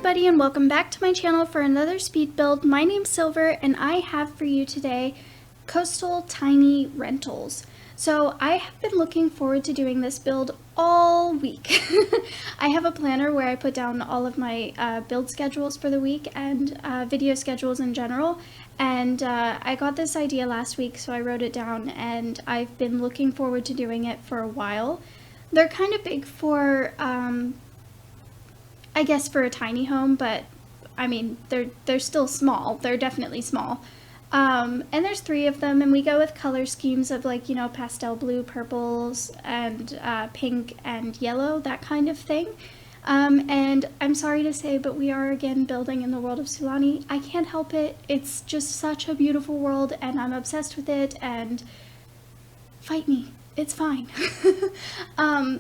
everybody, and welcome back to my channel for another speed build. My name's Silver and I have for you today coastal tiny rentals. So I have been looking forward to doing this build all week. I have a planner where I put down all of my build schedules for the week and video schedules in general, and I got this idea last week, so I wrote it down and I've been looking forward to doing it for a while. They're kind of big for I guess for a tiny home, but I mean, they're still small. They're definitely small. And there's 3 of them, and we go with color schemes of, like, you know, pastel blue, purples, and pink and yellow, that kind of thing. And I'm sorry to say, but we are again building in the world of Sulani. I can't help it. It's just such a beautiful world, and I'm obsessed with it, and fight me. It's fine.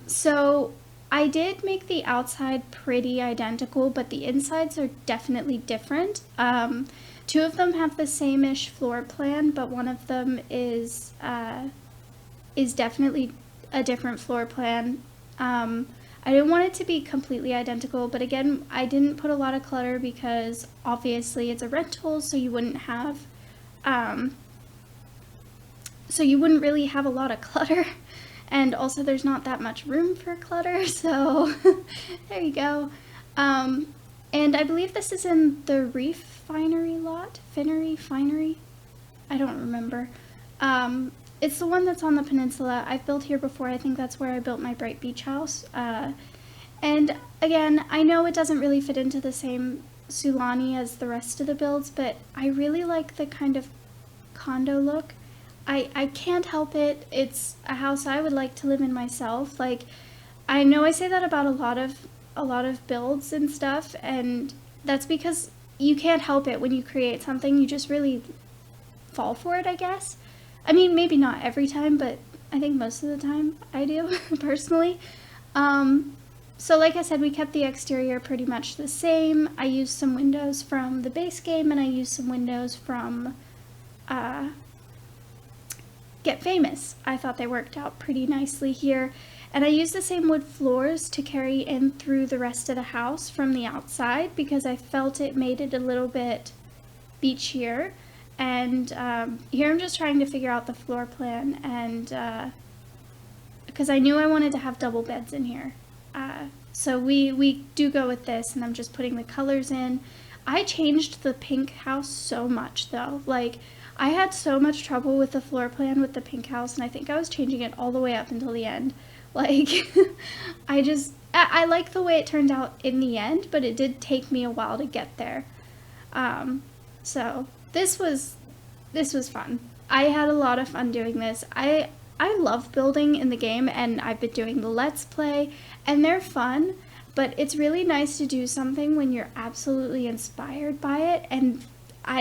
So I did make the outside pretty identical, but the insides are definitely different. 2 of them have the same-ish floor plan, but one of them is definitely a different floor plan. I didn't want it to be completely identical, but again, I didn't put a lot of clutter because obviously it's a rental, so you wouldn't have, so you wouldn't really have a lot of clutter. And also there's not that much room for clutter, so there you go. And I believe this is in the Refinery lot? Finery? I don't remember. It's the one that's on the peninsula. I've built here before. I think that's where I built my Bright Beach house. And again, I know it doesn't really fit into the same Sulani as the rest of the builds, but I really like the kind of condo look. I can't help it. It's a house I would like to live in myself. Like, I know I say that about a lot of builds and stuff, and that's because you can't help it when you create something. You just really fall for it, I guess. I mean, maybe not every time, but I think most of the time I do, personally. So like I said, we kept the exterior pretty much the same. I used some windows from the base game, and I used some windows from Get Famous. I thought they worked out pretty nicely here. And I used the same wood floors to carry in through the rest of the house from the outside because I felt it made it a little bit beachier. And here I'm just trying to figure out the floor plan, and because I knew I wanted to have double beds in here. So we do go with this, and I'm just putting the colors in. I changed the pink house so much though. Like, I had so much trouble with the floor plan with the pink house, and I think I was changing it all the way up until the end. Like, I like the way it turned out in the end, but it did take me a while to get there. So this was fun. I had a lot of fun doing this. I love building in the game, and I've been doing the Let's Play, and they're fun, but it's really nice to do something when you're absolutely inspired by it. And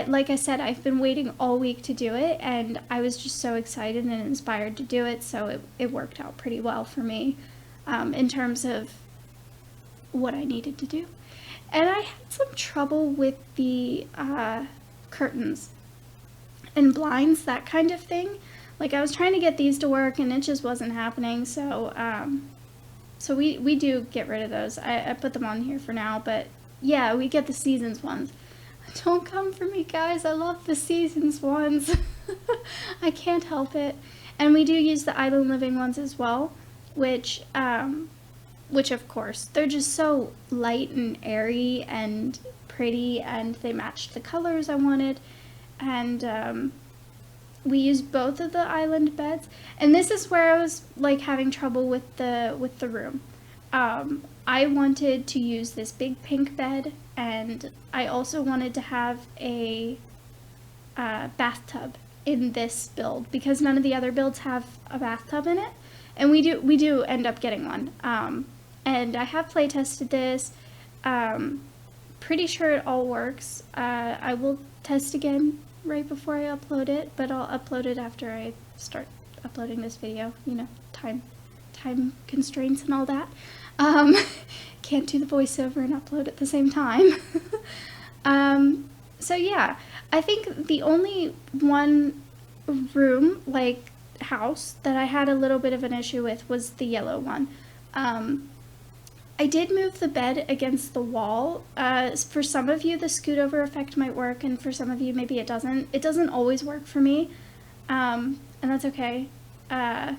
like I said, I've been waiting all week to do it, and I was just so excited and inspired to do it, so it worked out pretty well for me in terms of what I needed to do. And I had some trouble with the curtains and blinds, that kind of thing. Like, I was trying to get these to work, and it just wasn't happening, so so we do get rid of those. I put them on here for now, but yeah, we get the Seasons ones. Don't come for me, guys. I love the Seasons ones. I can't help it. And we do use the Island Living ones as well, which of course, they're just so light and airy and pretty, and they matched the colors I wanted. And we used both of the island beds. And this is where I was like having trouble with the room. I wanted to use this big pink bed, and I also wanted to have a bathtub in this build because none of the other builds have a bathtub in it, and we do end up getting one. And I have play tested this. Pretty sure it all works. I will test again right before I upload it, but I'll upload it after I start uploading this video. You know, time constraints and all that. Can't do the voiceover and upload at the same time. So yeah, I think the only one room, like, house that I had a little bit of an issue with was the yellow one. I did move the bed against the wall. For some of you, the scoot over effect might work, and for some of you, maybe it doesn't. It doesn't always work for me, and that's okay. But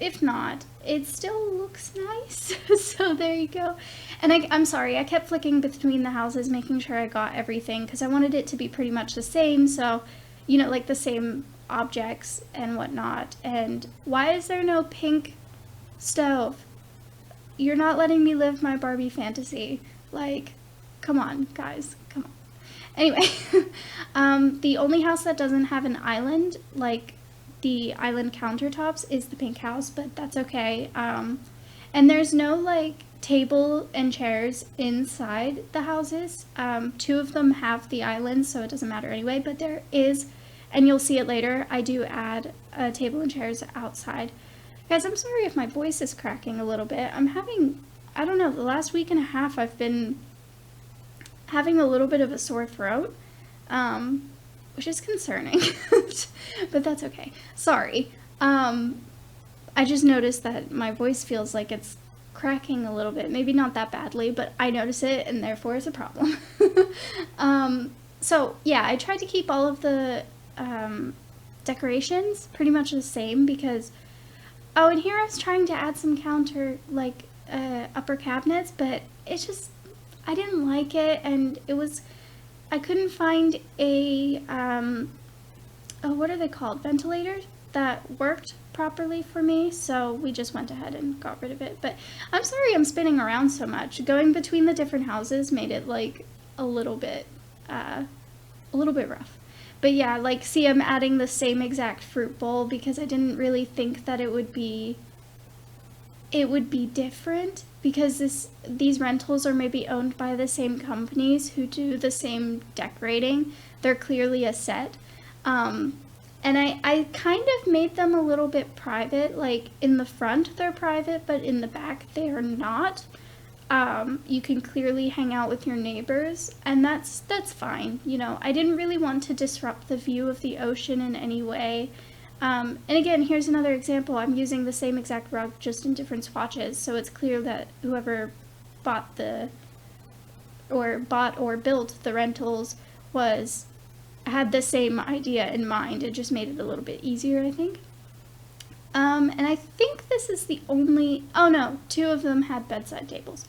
if not, it still looks nice. So there you go. And I'm sorry, I kept flicking between the houses, making sure I got everything, because I wanted it to be pretty much the same, so, you know, like the same objects and whatnot. And why is there no pink stove? You're not letting me live my Barbie fantasy. Like, come on, guys, come on. Anyway, the only house that doesn't have an island, like the island countertops, is the pink house, but that's okay. And there's no like table and chairs inside the houses. Two of them have the island, so it doesn't matter anyway, but there is, and you'll see it later, I do add a table and chairs outside. Guys, I'm sorry if my voice is cracking a little bit. I'm having, I don't know, the last week and a half I've been having a little bit of a sore throat, which is concerning, but that's okay. Sorry. I just noticed that my voice feels like it's cracking a little bit. Maybe not that badly, but I notice it, and therefore it's a problem. So, yeah, I tried to keep all of the decorations pretty much the same because... Oh, and here I was trying to add some upper cabinets, but it's just, I didn't like it, and it was, I couldn't find a, what are they called, ventilators that worked properly for me, so we just went ahead and got rid of it. But I'm sorry I'm spinning around so much. Going between the different houses made it, like, a little bit rough. But yeah, like, see, I'm adding the same exact fruit bowl because I didn't really think that it would be different because these rentals are maybe owned by the same companies who do the same decorating. They're clearly a set. And I kind of made them a little bit private. Like, in the front they're private, but in the back they are not. You can clearly hang out with your neighbors, and that's fine. You know, I didn't really want to disrupt the view of the ocean in any way. And again, here's another example. I'm using the same exact rug, just in different swatches, so it's clear that whoever bought or built the rentals had the same idea in mind. It just made it a little bit easier, I think. And I think this is the only, oh no, two of them had bedside tables.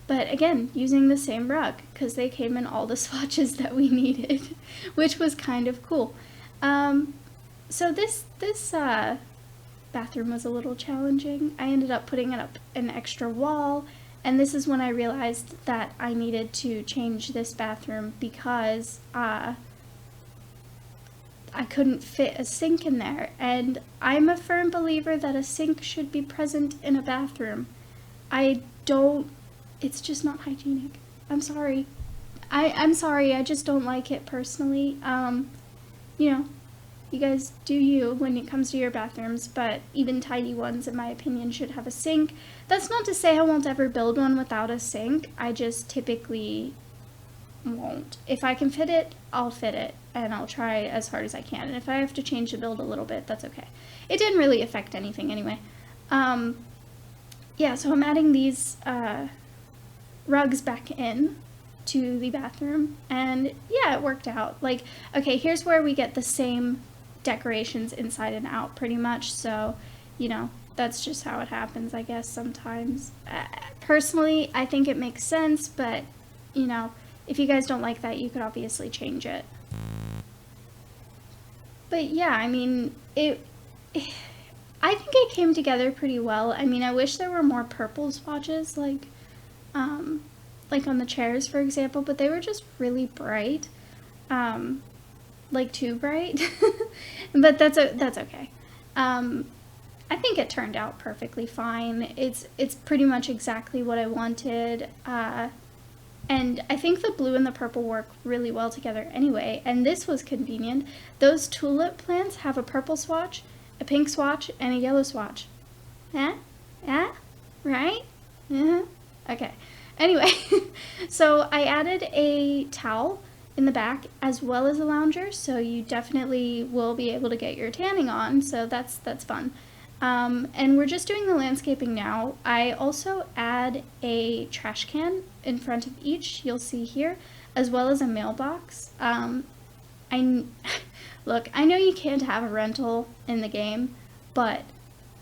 But again, using the same rug, because they came in all the swatches that we needed, which was kind of cool. So this bathroom was a little challenging. I ended up putting it up an extra wall, and this is when I realized that I needed to change this bathroom because I couldn't fit a sink in there, and I'm a firm believer that a sink should be present in a bathroom. It's just not hygienic. I'm sorry. I'm sorry, I just don't like it personally. You know, you guys do you when it comes to your bathrooms, but even tiny ones, in my opinion, should have a sink. That's not to say I won't ever build one without a sink. I just typically won't. If I can fit it, I'll fit it, and I'll try as hard as I can. And if I have to change the build a little bit, that's okay. It didn't really affect anything anyway. Yeah, so I'm adding these rugs back in to the bathroom, and yeah, it worked out. Like, okay, here's where we get the same decorations inside and out pretty much, so, you know, that's just how it happens, I guess, sometimes. Personally, I think it makes sense, but, you know, if you guys don't like that, you could obviously change it. But yeah, I mean, I think it came together pretty well. I mean, I wish there were more purple swatches, like on the chairs, for example, but they were just really bright, like too bright, but that's okay. I think it turned out perfectly fine. It's pretty much exactly what I wanted, and I think the blue and the purple work really well together anyway, and this was convenient. Those tulip plants have a purple swatch, a pink swatch, and a yellow swatch. Yeah? Right? Okay. Anyway, so I added a towel in the back as well as a lounger, so you definitely will be able to get your tanning on, so that's fun. And we're just doing the landscaping now. I also add a trash can in front of each, you'll see here, as well as a mailbox. Look, I know you can't have a rental in the game, but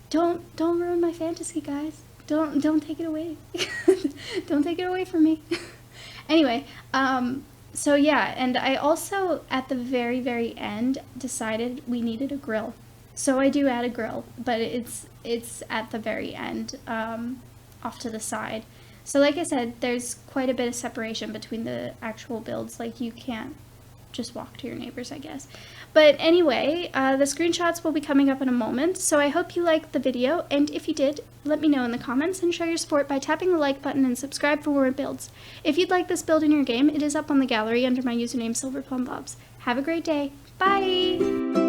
don't ruin my fantasy, guys. Don't take it away. Don't take it away from me. Anyway, so yeah, and I also, at the very, very end, decided we needed a grill. So I do add a grill, but it's at the very end, off to the side. So like I said, there's quite a bit of separation between the actual builds. Like, you can't just walk to your neighbors, I guess. But anyway, the screenshots will be coming up in a moment, so I hope you liked the video, and if you did, let me know in the comments and show your support by tapping the like button and subscribe for more builds. If you'd like this build in your game, it is up on the gallery under my username SilverPlumBobs. Have a great day. Bye!